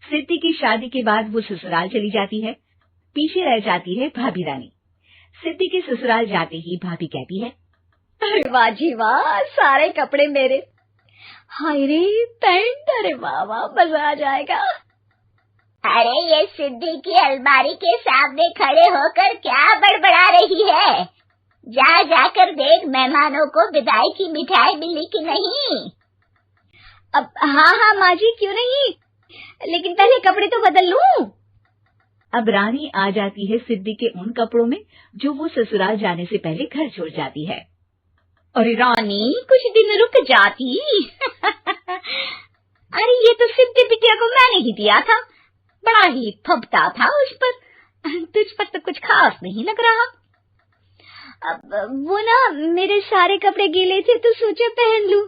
सिद्धि की शादी के बाद वो ससुराल चली जाती है। पीछे रह जाती है भाभी रानी। सिद्धि के ससुराल जाते ही भाभी कहती है, अरे वाह जी वाह, सारे कपड़े मेरे। हाय रे पैंट, अरे वाह वाह, मजा आ जाएगा। अरे ये सिद्धि की अलमारी के सामने खड़े होकर क्या बड़बड़ा रही है? जाकर देख मेहमानों को विदाई की मिठाई मिली कि नहीं। अब हाँ माँ जी, क्यों नहीं, लेकिन पहले कपड़े तो बदल लूं। अब रानी आ जाती है सिद्धि के उन कपड़ों में जो वो ससुराल जाने से पहले घर छोड़ जाती है। अरे रानी, कुछ दिन रुक जाती। अरे ये तो सिद्धि बिटिया को मैंने ही दिया था, बड़ा ही फबता था उस पर, तुझ पर तो कुछ खास नहीं लग रहा। अब वो ना मेरे सारे कपड़े गीले थे तो सोचा पहन लूं।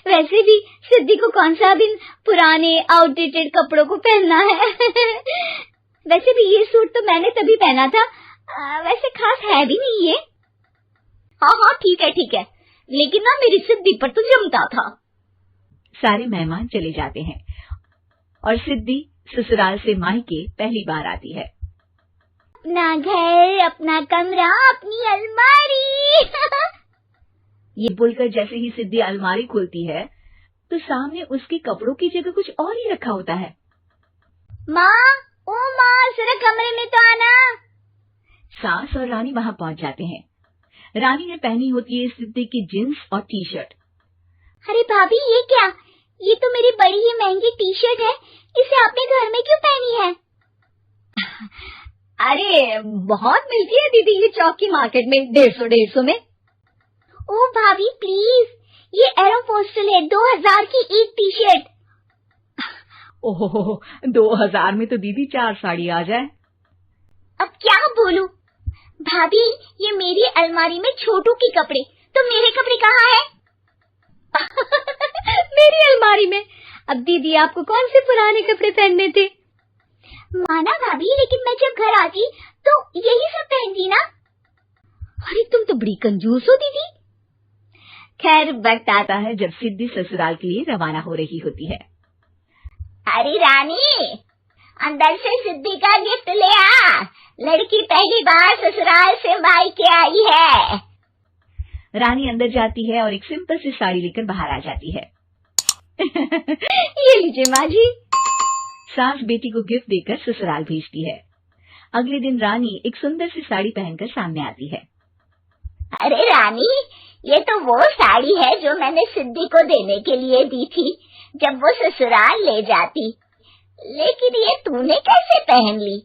वैसे भी सिद्धि को कौन सा दिन पुराने आउटडेटेड कपड़ों को पहनना है। वैसे भी ये सूट तो मैंने तभी पहना था, वैसे खास है भी नहीं ये। हाँ ठीक है, लेकिन ना मेरी सिद्धि पर तो जमता था। सारे मेहमान चले जाते हैं और सिद्धि ससुराल से मायके पहली बार आती है। अपना घर, अपना कमरा, अपनी अलमारी। ये बोलकर जैसे ही सिद्धि अलमारी खोलती है तो सामने उसके कपड़ों की जगह कुछ और ही रखा होता है। माँ, जरा कमरे में तो आना। सास और रानी वहां पहुंच जाते हैं। रानी ने पहनी होती है सिद्धि की जींस और टी शर्ट। अरे भाभी, ये क्या? ये तो मेरी बड़ी ही महंगी टी शर्ट है, इसे आपने घर में क्यों पहनी है? अरे बहुत मिलती है दीदी ये चौक की मार्केट में, 150 में। ओ भाभी प्लीज, ये एरोपोस्टल है, 2000 की एक टी शर्ट। ओहो, 2000 में तो दीदी 4 साड़ी आ जाए। अब क्या बोलूं? भाभी, ये मेरी अलमारी में छोटू के कपड़े, तो मेरे कपड़े कहाँ हैं? मेरी अलमारी में? अब दीदी आपको कौन से पुराने कपड़े पहनने थे? माना भाभी, लेकिन मैं जब घर आती तो यही सब पहनती ना। अरे तुम तो बड़ी कंजूस हो दीदी। खैर, वक्त आता है जब सिद्धि ससुराल के लिए रवाना हो रही होती है। अरे रानी, अंदर से सिद्धि का गिफ्ट ले आ, लड़की पहली बार ससुराल से मायके आई है। रानी अंदर जाती है और एक सिंपल सी साड़ी लेकर बाहर आ जाती है। ये लीजिए माँ जी। सास बेटी को गिफ्ट देकर ससुराल भेजती है। अगले दिन रानी एक सुंदर सी साड़ी पहनकर सामने आती है। अरे रानी, ये तो वो साड़ी है जो मैंने सिद्धि को देने के लिए दी थी जब वो ससुराल ले जाती, लेकिन ये तूने कैसे पहन ली?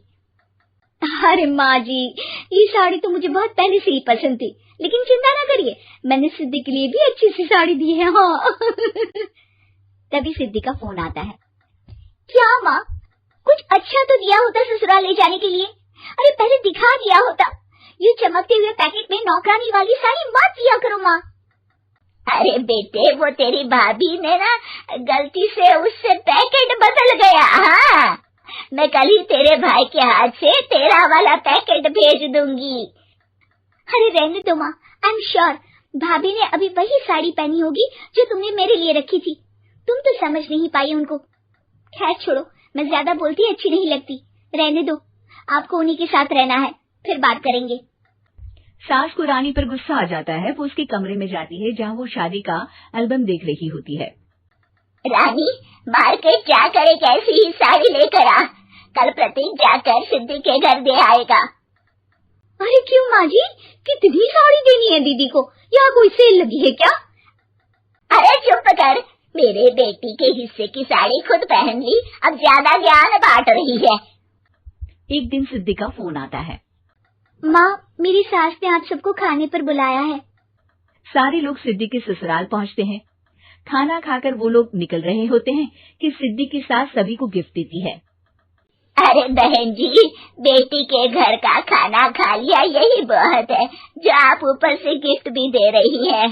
अरे माँ जी, ये साड़ी तो मुझे बहुत पहले से ही पसंद थी, लेकिन चिंता ना करिए, मैंने सिद्धि के लिए भी अच्छी सी साड़ी दी है। हाँ। तभी सिद्धि का फोन आता है। क्या माँ, कुछ अच्छा तो दिया होता ससुराल ले जाने के लिए। अरे पहले दिखा दिया होता। ये चमकते हुए पैकेट में नौकरानी वाली साड़ी मत दिया करो माँ। अरे बेटे, वो तेरी भाभी ने ना गलती से उससे पैकेट बदल गया। हाँ, मैं कल ही तेरे भाई के हाथ से तेरा वाला पैकेट भेज दूंगी। अरे रहने दो माँ, आई एम श्योर भाभी ने अभी वही साड़ी पहनी होगी जो तुमने मेरे लिए रखी थी। तुम तो समझ नहीं पाई उनको। खैर छोड़ो, मैं ज्यादा बोलती अच्छी नहीं लगती, रहने दो, आपको उन्हीं के साथ रहना है, फिर बात करेंगे। सास को रानी पर गुस्सा आ जाता है। वो उसके कमरे में जाती है जहाँ वो शादी का एल्बम देख रही होती है। रानी, मार्केट जाकर एक ऐसी ही साड़ी लेकर आ, कल प्रतीक जाकर सिद्धि के घर दे आएगा। अरे क्यों माँ जी, कितनी साड़ी देनी है दीदी को, यहाँ कोई सेल लगी है क्या? अरे चुप कर, मेरे बेटी के हिस्से की साड़ी खुद पहन ली, अब ज्यादा ज्ञान बांट रही है। एक दिन सिद्धि का फोन आता है। माँ, मेरी सास ने आप सबको खाने पर बुलाया है। सारे लोग सिद्धि के ससुराल पहुँचते हैं। खाना खाकर वो लोग निकल रहे होते हैं कि सिद्धि की सास सभी को गिफ्ट देती है। अरे बहन जी, बेटी के घर का खाना खा लिया, यही बहुत है जो आप ऊपर से गिफ्ट भी दे रही है।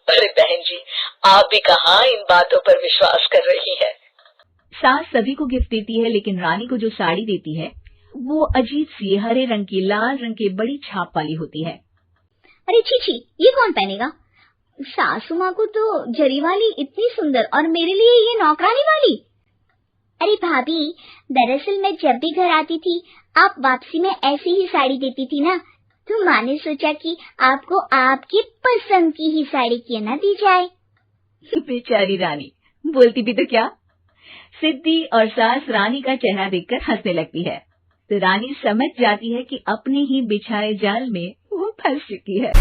अरे बहन जी, आप भी कहाँ इन बातों पर विश्वास कर रही है। सास सभी को गिफ्ट देती है, लेकिन रानी को जो साड़ी देती है वो अजीब सी हरे रंग की, लाल रंग की बड़ी छाप वाली होती है। अरे छी, ये कौन पहनेगा? सासू माँ को तो जरी वाली इतनी सुंदर, और मेरे लिए ये नौकरानी वाली। अरे भाभी, दरअसल मैं जब भी घर आती थी आप वापसी में ऐसी ही साड़ी देती थी ना, तो माँ ने सोचा कि आपको आपकी पसंद की ही साड़ी क्यों ना दी जाए। बेचारी रानी, बोलती भी तो क्या। सिद्धि और सास रानी का चेहरा देखकर हंसने लगती है, तो रानी समझ जाती है कि अपने ही बिछाए जाल में वो फंस चुकी है।